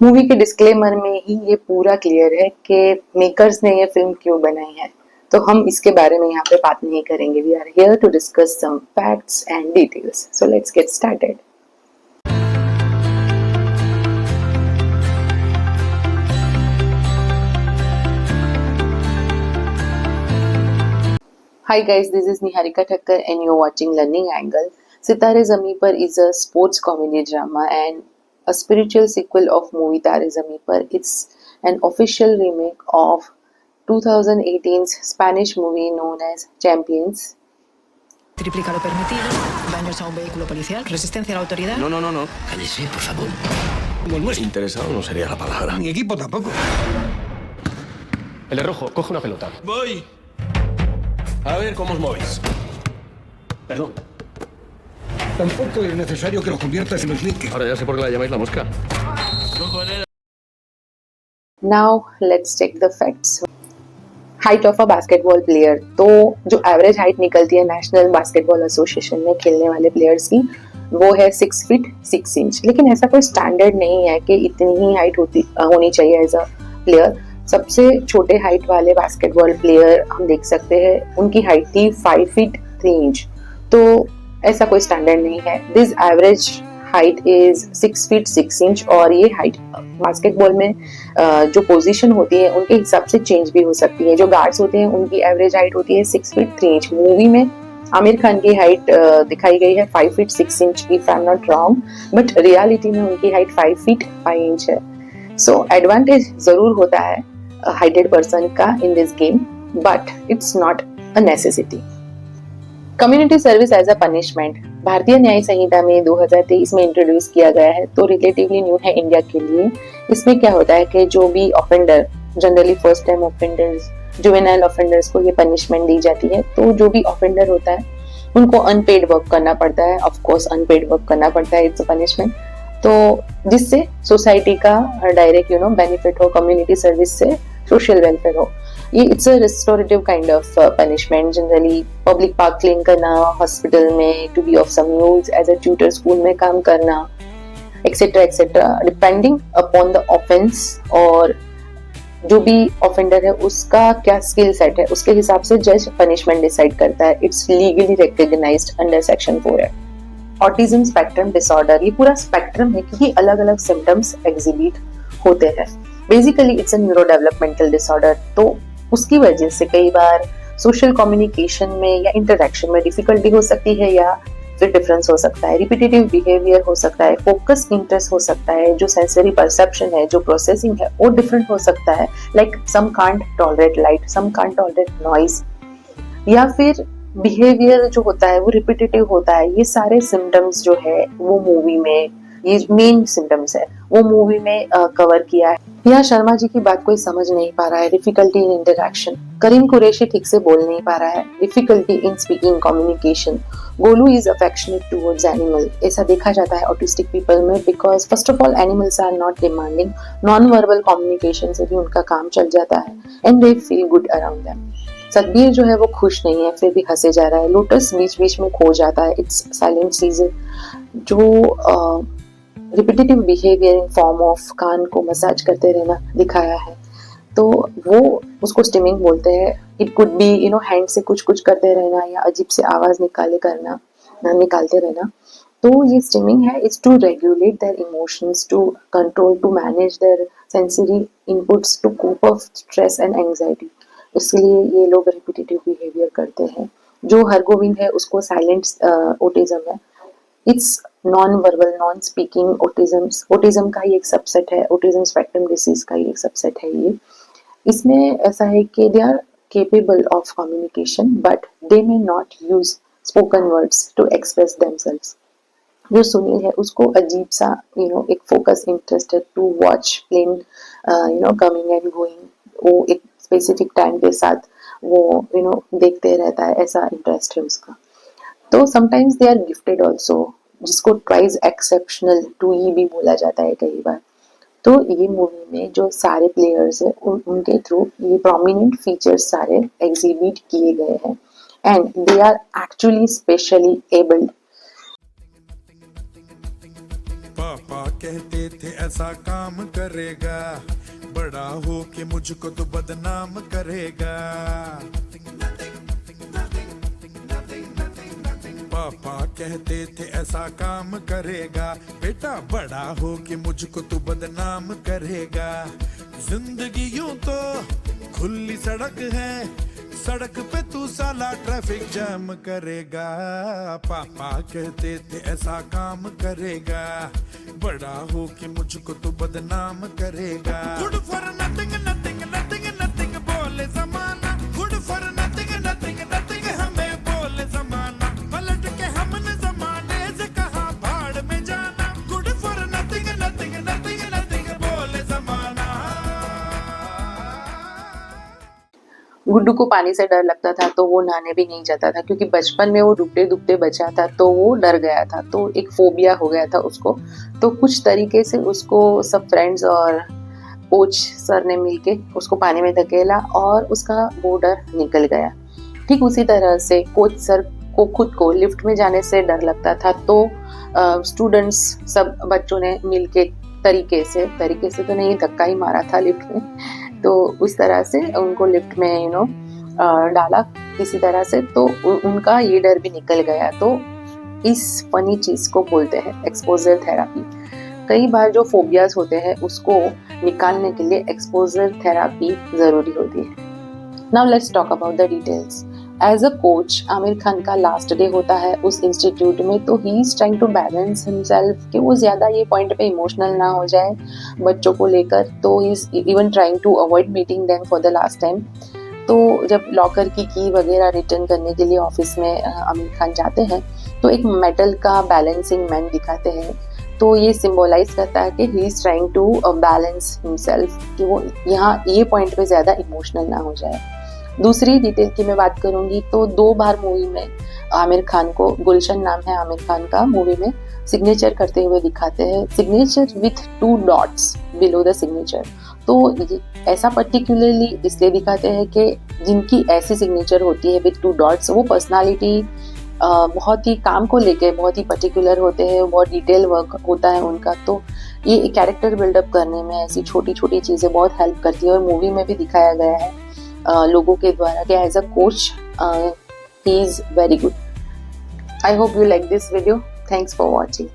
Movie के disclaimer में ही ये पूरा क्लियर है कि मेकर्स ने ये फिल्म क्यों बनाई है, तो हम इसके बारे में यहाँ पे बात नहीं करेंगे. We are here to discuss some facts and details. So let's get started. Hi guys, this is Niharika Thakkar and you're watching Learning Angle. Sitare Zameen Par is a sports comedy drama and a spiritual sequel of movie Tare Zameen Par. It's an official remake of 2018's Spanish movie known as Champions. Triplica lo permitido, daños a un vehículo policial, resistencia a la autoridad. No. Cállese, por favor. Bueno, interesado no sería la palabra. Mi equipo tampoco. El de rojo, coge una pelota. Voy. A ver cómo os movéis. Perdón. Tampoco es necesario que lo conviertas en un sneaker. Ahora ya sé por qué la llamáis la mosca. Now let's check the facts. Height of a basketball player, तो जो average height निकलती है national basketball association में खेलने वाले players की, वो है 6 फीट 6 इंच. लेकिन ऐसा कोई स्टैंडर्ड नहीं है कि इतनी ही हाइट होनी चाहिए एज अ प्लेयर. सबसे छोटे हाइट वाले बास्केटबॉल प्लेयर हम देख सकते हैं, उनकी हाइट थी 5 फीट 3 इंच. तो ऐसा कोई स्टैंडर्ड नहीं है. This average height is 6 feet 6 inch. और ये हाइट बास्केटबॉल में जो पोजीशन होती है उनके हिसाब से चेंज भी हो सकती है. जो गार्ड्स होते हैं उनकी एवरेज हाइट होती है 6 फीट 3 इंच. मूवी में आमिर खान की हाइट दिखाई गई है 5 feet 6 inch, if I am not wrong, but reality में उनकी हाइट 5 फीट 5 इंच है. सो एडवांटेज जरूर होता है हाइटेड पर्सन का in this game, but it's not a necessity. Community service as a punishment Bharatiya Nyaya संहिता में 2023 में इंट्रोड्यूस किया गया है, तो रिलेटिवली न्यू है इंडिया के लिए. इसमें क्या होता है कि जो भी offender, generally first time offenders, juvenile offenders को ये पनिशमेंट दी जाती है. तो जो भी ऑफेंडर होता है उनको अनपेड वर्क करना पड़ता है. ऑफ कोर्स अनपेड वर्क करना पड़ता है, इट्स अ पनिशमेंट. तो जिससे सोसाइटी का डायरेक्ट बेनिफिट हो, कम्युनिटी सर्विस से सोशल वेलफेयर हो. ये it's a restorative kind of punishment. Generally public park clean करना, हॉस्पिटल में to be of some use, as a tutor school में काम करना, etcetera etcetera, depending upon the offence और जो भी ऑफेंडर है उसका क्या स्किल सेट है, उसके हिसाब से जज पनिशमेंट डिसाइड करता है. It's legally recognised under section 4 है. ऑटिज्म स्पेक्ट्रम डिसऑर्डर, ये पूरा स्पेक्ट्रम है क्योंकि अलग अलग सिम्टम्स एग्जिबिट होते हैं. Basically it's a neuro developmental disorder. तो उसकी वजह से कई बार सोशल कम्युनिकेशन में या इंटरेक्शन में डिफिकल्टी हो सकती है, या फिर डिफरेंस हो सकता है, रिपीटेटिव बिहेवियर हो सकता है, फोकस इंटरेस्ट हो सकता है, जो सेंसरी परसेप्शन है, जो प्रोसेसिंग है वो डिफरेंट हो सकता है. Like some can't tolerate light, some can't tolerate noise, या फिर बिहेवियर जो होता है वो रिपीटेटिव होता है. ये सारे सिम्टम्स जो है वो मूवी में, ये मेन सिम्टम्स है वो मूवी में कवर किया है. यहाँ शर्मा जी की बात कोई समझ नहीं पा रहा है. Difficulty in interaction, Karim Qureshi ठीक से बोल नहीं पा रहा है. Difficulty in speaking communication, Golu is affectionate towards animal. ऐसा देखा जाता है ऑटिस्टिक पीपल में, because first of all animals are not demanding. Non verbal communication से भी उनका काम चल जाता है and they feel good around them. Satbir जो है वो खुश नहीं है, फिर भी हंसे जा रहा है. लोटस बीच बीच में खो जाता है. It's silent seizure. जो repetitive behaviour in form of कान को मसाज करते रहना दिखाया है, तो वो उसको स्टिमिंग बोलते हैं. इट कुड बी हैंड से कुछ कुछ करते रहना या अजीब से आवाज निकालते रहना. तो ये स्टिमिंग है. It's to regulate their emotions, to control, to manage their sensory inputs, to cope of stress and anxiety. इसलिए ये लोग रिपीटेटिव बिहेवियर करते हैं. जो हरगोविंद है उसको साइलेंट ऑटिज्म है. It's non verbal non speaking autism का ही एक सबसेट है. ऑटिज्म स्पेक्ट्रम डिसीज का ही एक सबसेट है ये. इसमें ऐसा है कि they are capable of communication but they may not use spoken words to express themselves. जो सुनील है उसको अजीब सा एक फोकस इंटरेस्ट है to watch plane coming and going. वो एक स्पेसिफिक टाइम के साथ वो देखते रहता है, ऐसा इंटरेस्ट है उसका. तो sometimes they are gifted also, जिसको ट्वाइस एक्सेप्शनल टू ई भी बोला जाता है कई बार. तो ये मूवी में जो सारे प्लेयर्स है उनके थ्रू ये प्रोमिनेंट फीचर्स सारे एग्जिबिट किए गए हैं and they are actually specially abled. पापा कहते थे ऐसा काम करेगा, बड़ा हो के मुझको तो बदनाम करेगा। पापा कहते थे ऐसा काम करेगा, बेटा बड़ा हो के मुझको तो बदनाम करेगा। जिंदगी यूं तो खुली सड़क है, सड़क पे तू साला ट्रैफिक जैम करेगा। पापा कहते थे ऐसा काम करेगा, बड़ा हो के मुझको तो बदनाम करेगा। Good for nothing nothing nothing nothing बोले जमाना, good for nothing nothing nothing हमें बोले जमाना। पलट के हमने जमाने से कहा भाड़ में जाना, good for nothing nothing nothing nothing बोले जमाना। गुड्डू को पानी से डर लगता था तो वो नहाने भी नहीं जाता था, क्योंकि बचपन में वो डूबते डूबते बचा था तो वो डर गया था, तो एक फोबिया हो गया था उसको। तो कुछ तरीके से उसको सब फ्रेंड्स और कोच सर ने मिलके उसको पानी में धकेला और उसका वो डर निकल गया। ठीक उसी तरह से कोच सर को खुद को लिफ्ट में जाने से डर लगता था, तो स्टूडेंट्स सब बच्चों ने मिलके तरीके से तो नहीं, धक्का ही मारा था लिफ्ट में, तो उस तरह से उनको लिफ्ट में डाला किसी तरह से, तो उनका ये डर भी निकल गया। तो इस फनी चीज़ को बोलते हैं एक्सपोजर थेरापी। कई बार जो फोबियाज होते हैं उसको निकालने के लिए एक्सपोजर थेरापी ज़रूरी होती है। Now let's talk about the details. As a coach Aamir Khan का लास्ट डे होता है उस इंस्टीट्यूट में, तो he is trying to balance himself कि वो ज़्यादा ये पॉइंट पे इमोशनल ना हो जाए बच्चों को लेकर। तो he is even trying to avoid meeting them for the last time. तो जब लॉकर की वगैरह रिटर्न करने के लिए ऑफिस में आमिर खान जाते हैं तो एक मेटल का बैलेंसिंग मैन दिखाते हैं, तो ये सिंबलाइज करता है कि he is trying to balance himself, कि वो यहाँ ये पॉइंट पे ज़्यादा इमोशनल ना हो जाए। दूसरी डिटेल की मैं बात करूंगी तो 2 बार मूवी में आमिर खान को, गुलशन नाम है आमिर खान का, मूवी में सिग्नेचर करते हुए दिखाते हैं, signature with 2 dots below the signature. तो ऐसा पर्टिकुलरली इसलिए दिखाते हैं कि जिनकी ऐसी सिग्नेचर होती है विथ 2 डॉट्स, वो पर्सनालिटी बहुत ही काम को लेके बहुत ही पर्टिकुलर होते हैं, बहुत डिटेल वर्क होता है उनका। तो ये कैरेक्टर बिल्डअप करने में ऐसी छोटी छोटी चीज़ें बहुत हेल्प करती है, और मूवी में भी दिखाया गया है लोगों के द्वारा कि as a coach he is very good. I hope you like this video. Thanks for watching.